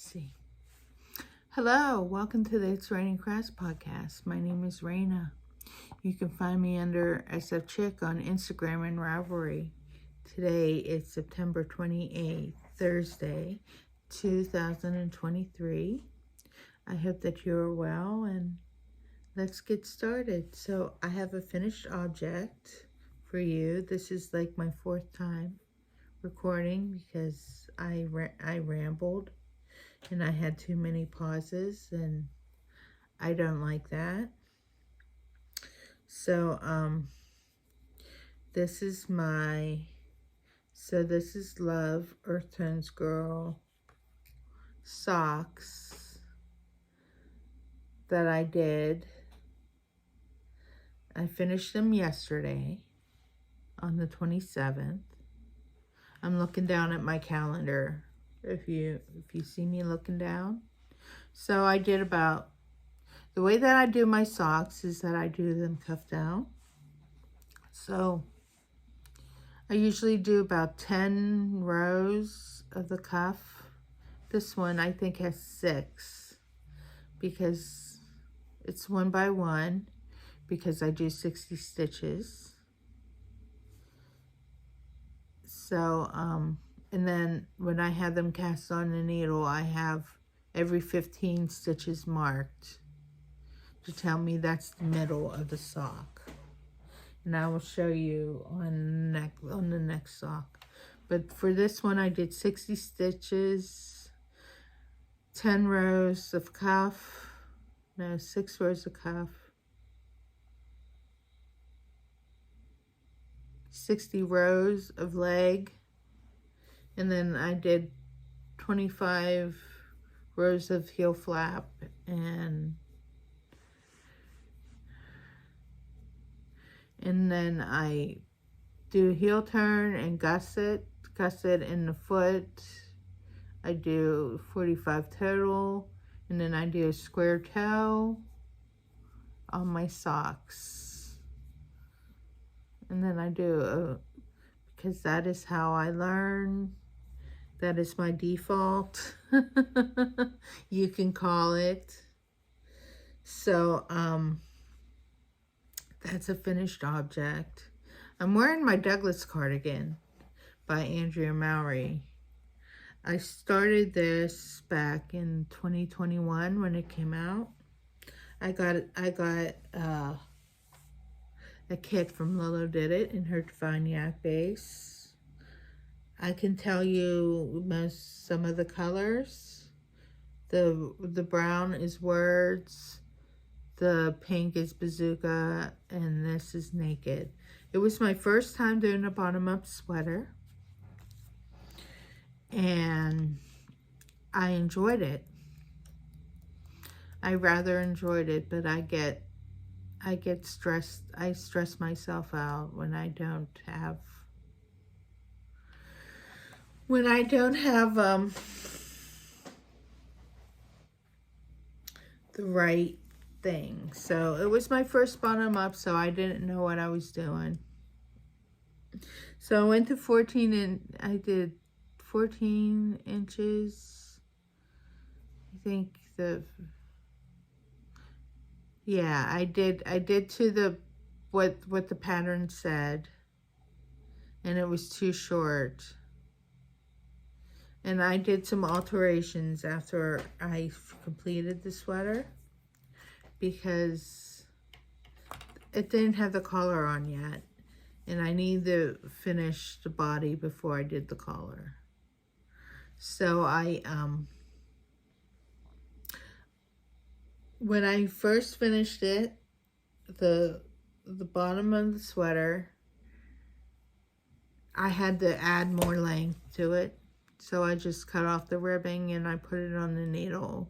See. Hello, welcome to the It's Raining Crafts podcast. My name is Raina. You can find me under SF Chick on Instagram and Ravelry. Today is September 28th, Thursday, 2023. I hope that you're well and let's get started. So I have a finished object for you. This is like my fourth time recording because I rambled. And I had too many pauses, and I don't like that. So, this is Love Earth Tones Girl socks that I did. I finished them yesterday on the 27th. I'm looking down at my calendar. If you see me looking down. So I did the way that I do my socks is that I do them cuff down. So I usually do about 10 rows of the cuff. This one I think has 6 because it's 1 by 1 because I do 60 stitches. So, and then when I have them cast on the needle, I have every 15 stitches marked to tell me that's the middle of the sock. And I will show you on the next sock. But for this one, I did 60 stitches, 10 rows of cuff, 6 rows of cuff, 60 rows of leg, and then I did 25 rows of heel flap and then I do heel turn and gusset in the foot. I do 45 total, and then I do a square toe on my socks. And then I do because that is how I learn. That is my default. You can call it. So, that's a finished object. I'm wearing my Douglas cardigan by Andrea Mowry. I started this back in 2021 when it came out. I got a kit from Lolo Did It in her Divine Yak base. I can tell you some of the colors. The brown is Words, the pink is Bazooka, and this is Naked. It was my first time doing a bottom-up sweater, and I enjoyed it. I rather enjoyed it, but I get stressed. I stress myself out when I don't have the right thing. So it was my first bottom up, so I didn't know what I was doing. So I went to 14 and I did 14 inches. I think I did to what the pattern said, and it was too short. And I did some alterations after I completed the sweater because it didn't have the collar on yet. And I need to finish the body before I did the collar. So when I first finished it, the bottom of the sweater, I had to add more length to it. So I just cut off the ribbing and I put it on the needle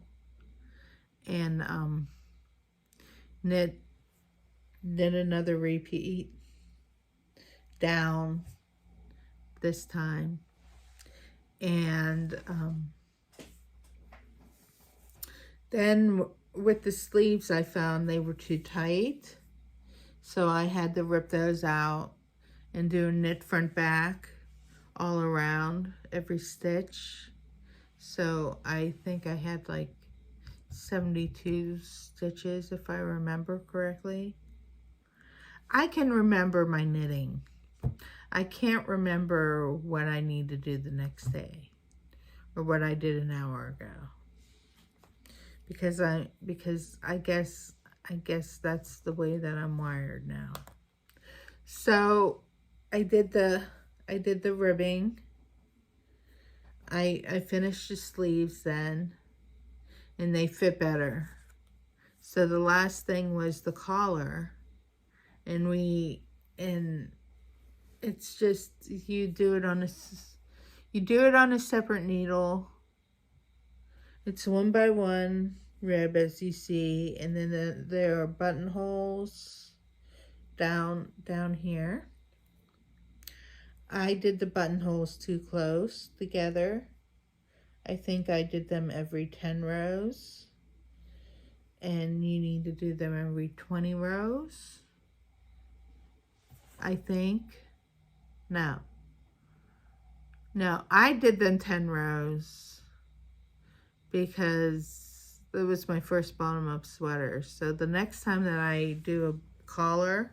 and knit another repeat down this time. And then with the sleeves, I found they were too tight. So I had to rip those out and do a knit front back all around every stitch. So I think I had like 72 stitches if I remember correctly. I can remember my knitting. I can't remember what I need to do the next day or what I did an hour ago. Because I guess that's the way that I'm wired now. So I did the ribbing. I finished the sleeves then, and they fit better. So the last thing was the collar, and it's just you do it on a separate needle. It's 1 by 1 rib, as you see, and then there are buttonholes down here. I did the buttonholes too close together. I think I did them every 10 rows, and you need to do them every 20 rows, I think. No, I did them 10 rows because it was my first bottom-up sweater. So the next time that I do a collar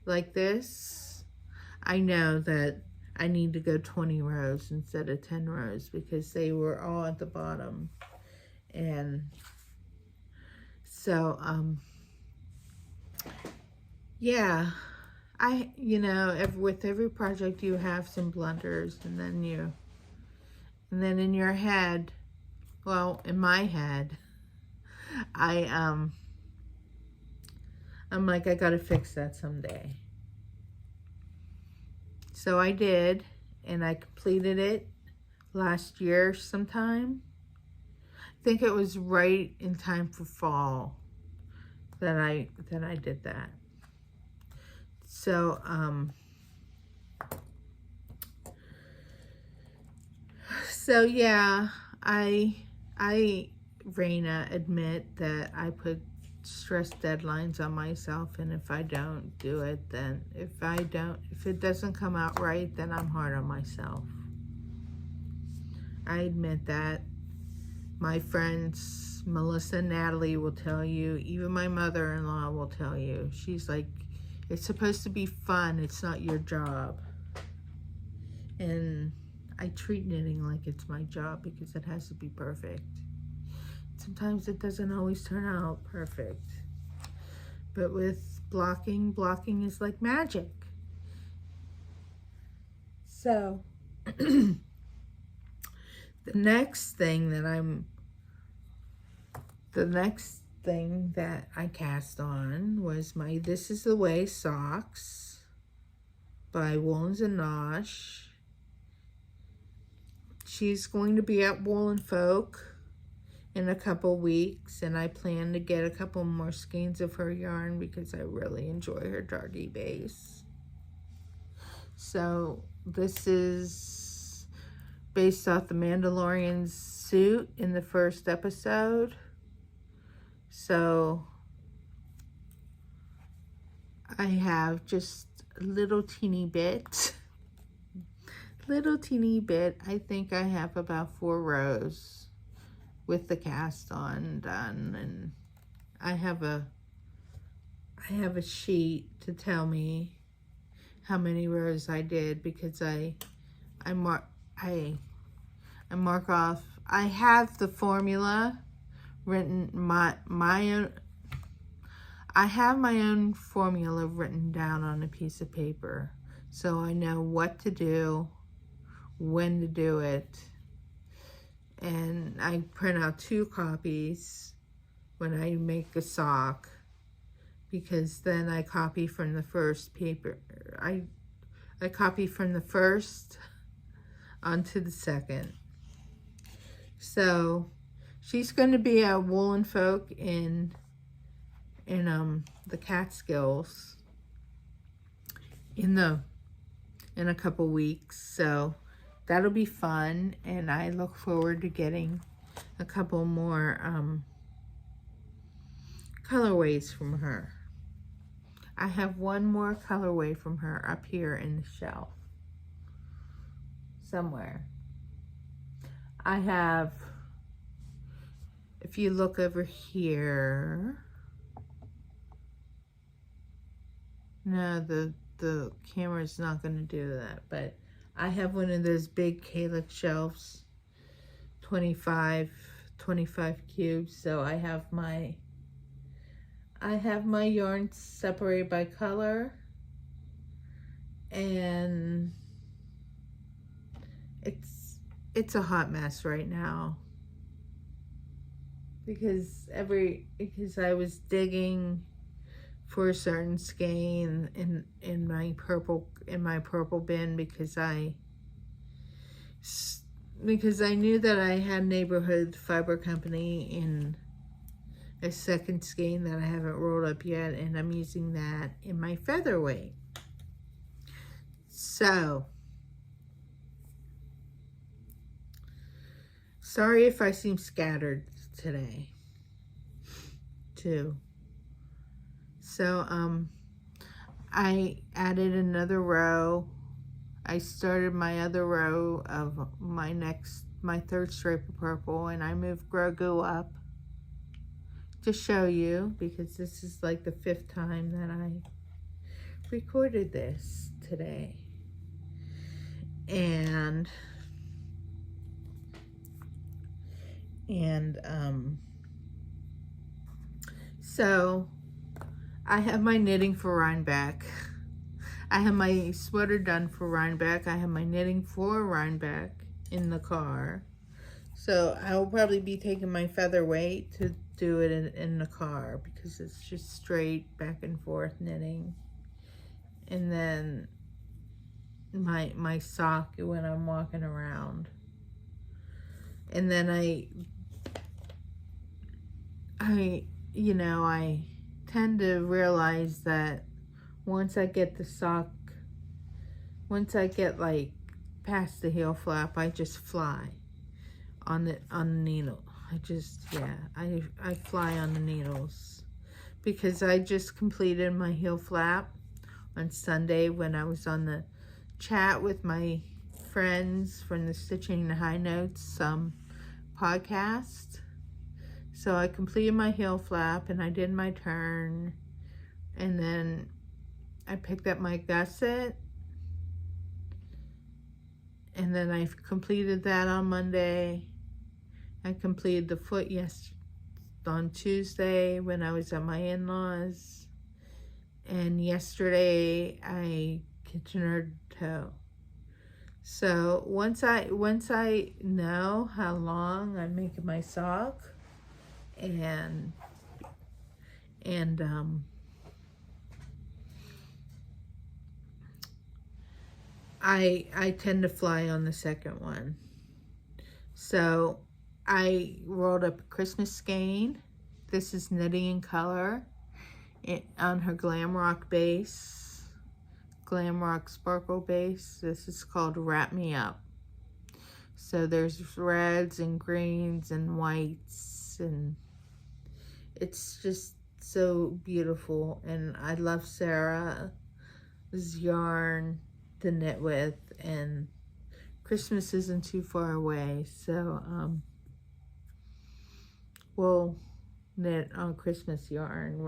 like this, I know that I need to go 20 rows instead of 10 rows because they were all at the bottom. And so, yeah, with every project you have some blunders, and then in your head, well, in my head, I'm like, I gotta fix that someday. So I did, and I completed it last year sometime. I think it was right in time for fall that I did that. So yeah, I Raina, admit that I put stress deadlines on myself, and if I don't do it, then if it doesn't come out right, then I'm hard on myself. I admit that. My friends Melissa and Natalie will tell you, even my mother-in-law will tell you. She's like, it's supposed to be fun, it's not your job. And I treat knitting like it's my job because it has to be perfect. Sometimes it doesn't always turn out perfect. But with blocking is like magic. So, the next thing that I cast on was my This Is the Way socks by Woolens and Nosh. She's going to be at Wool and Folk in a couple weeks, and I plan to get a couple more skeins of her yarn because I really enjoy her darky base. So this is based off the Mandalorian suit in the first episode. So I have just a little teeny bit. I think I have about 4 rows with the cast on done, and I have a sheet to tell me how many rows I did because I mark off. I have the formula written, my own. I have my own formula written down on a piece of paper, so I know what to do, when to do it. And I print out 2 copies when I make a sock, because then I copy from the first paper. I copy from the first onto the second. So she's going to be at Wool and Folk in the Catskills in a couple weeks. So that'll be fun, and I look forward to getting a couple more colorways from her. I have one more colorway from her up here in the shelf somewhere. I have, if you look over here, no, the camera's not going to do that, but I have one of those big Kalich shelves, 25 cubes, so I have my yarns separated by color, and it's a hot mess right now because I was digging for a certain skein in my purple bin because I knew that I had Neighborhood Fiber Company in a second skein that I haven't rolled up yet, and I'm using that in my featherweight. So, sorry if I seem scattered today, too. So, I added another row. I started my other row of my third stripe of purple, and I moved Grogu up to show you because this is like the 5th time that I recorded this today. And so I have my knitting for Rhinebeck. I have my sweater done for Rhinebeck. I have my knitting for Rhinebeck in the car. So I'll probably be taking my featherweight to do it in the car because it's just straight back and forth knitting. And then my sock when I'm walking around. And then I tend to realize that once I get like past the heel flap, I just fly on the needle. I fly on the needles because I just completed my heel flap on Sunday when I was on the chat with my friends from the Stitching the High Notes podcast. So I completed my heel flap and I did my turn, and then I picked up my gusset, and then I completed that on Monday. I completed the foot on Tuesday when I was at my in-laws, and yesterday I kitchener toe. So once I know how long I'm making my sock, and I tend to fly on the second one. So I rolled up a Christmas skein. This is Knitting in Color on her Glam Rock base, Glam Rock Sparkle base. This is called Wrap Me Up. So there's reds and greens and whites, and it's just so beautiful. And I love Sarah's yarn to knit with, and Christmas isn't too far away, so we'll knit on Christmas yarn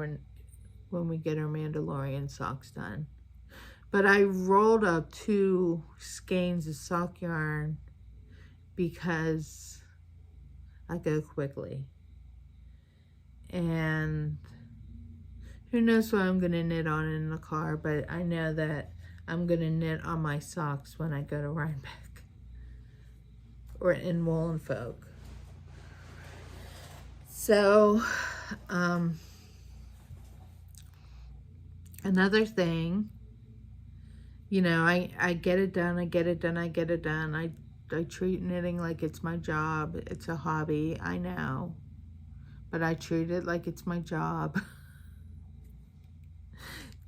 when we get our Mandalorian socks done. But I rolled up 2 skeins of sock yarn because I go quickly, and who knows what I'm gonna knit on in the car, but I know that I'm gonna knit on my socks when I go to Rhinebeck or in Wollenfolk. So, another thing, I get it done. I treat knitting like it's my job. It's a hobby, I know, but I treat it like it's my job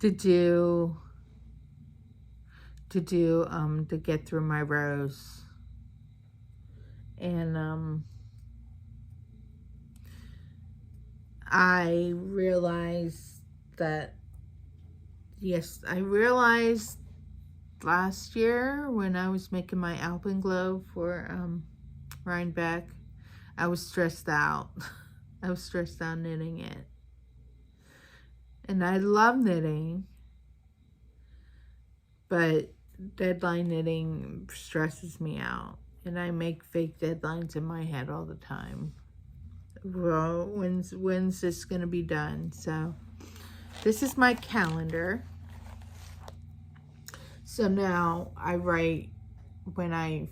to get through my rows. And I realized last year when I was making my alpenglow for Rhinebeck, I was stressed out. I was stressed out knitting it. And I love knitting, but deadline knitting stresses me out. And I make fake deadlines in my head all the time. Well, when's this gonna be done? So this is my calendar. So now I write when I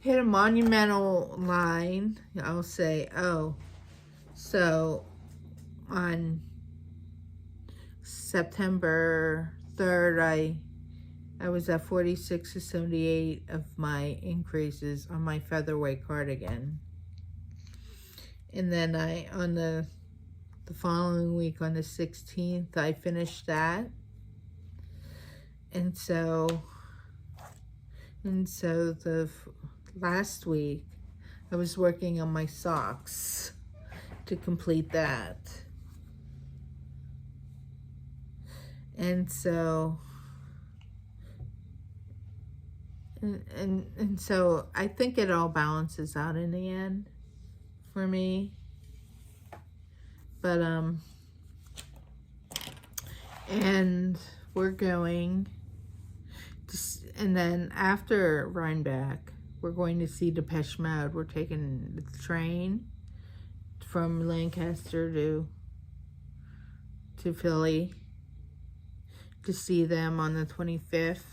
hit a monumental line, I'll say, oh, so on September 3rd, I was at 46 to 78 of my increases on my featherweight cardigan. And then on the following week, on the 16th, I finished that. And so the last week, I was working on my socks to complete that. And so, and so I think it all balances out in the end for me. But, and we're going to, and then after Rhinebeck, we're going to see Depeche Mode. We're taking the train from Lancaster to Philly to see them on the 25th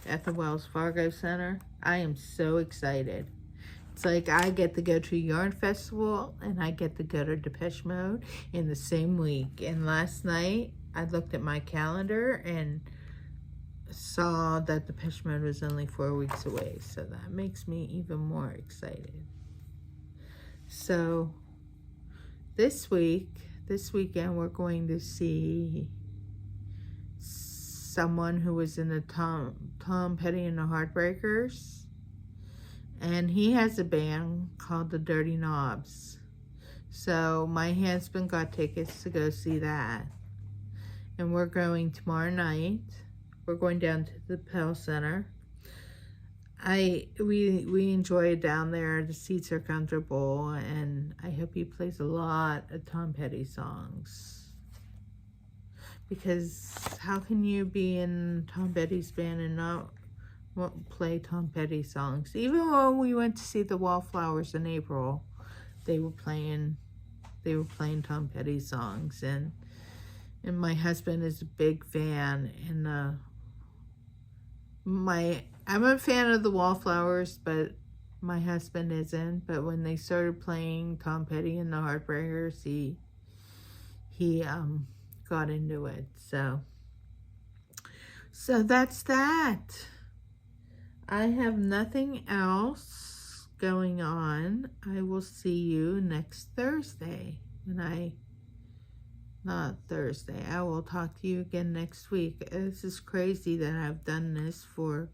at the Wells Fargo Center. I am so excited. It's like I get to go to Yarn Festival and I get to go to Depeche Mode in the same week. And last night I looked at my calendar and saw that Depeche Mode was only 4 weeks away. So that makes me even more excited. So this weekend, we're going to see someone who was in the Tom Petty and the Heartbreakers. And he has a band called the Dirty Knobs. So my husband got tickets to go see that. And we're going tomorrow night. We're going down to the Pell Center. We enjoy it down there. The seats are comfortable, and I hope he plays a lot of Tom Petty songs. Because how can you be in Tom Petty's band and not play Tom Petty songs? Even when we went to see the Wallflowers in April, they were playing Tom Petty songs, and my husband is a big fan, and I'm a fan of the Wallflowers, but my husband isn't. But when they started playing Tom Petty and the Heartbreakers, he got into it. So that's that. I have nothing else going on. I will see you next Thursday. Not Thursday. I will talk to you again next week. This is crazy that I've done this for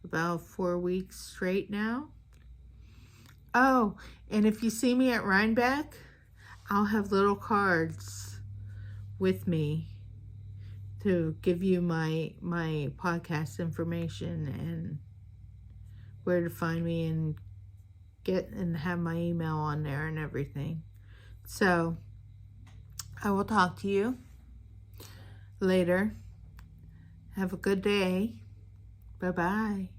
about 4 weeks straight now. Oh, and if you see me at Rhinebeck, I'll have little cards with me to give you my podcast information and where to find me and have my email on there and everything. So I will talk to you later. Have a good day. Bye-bye.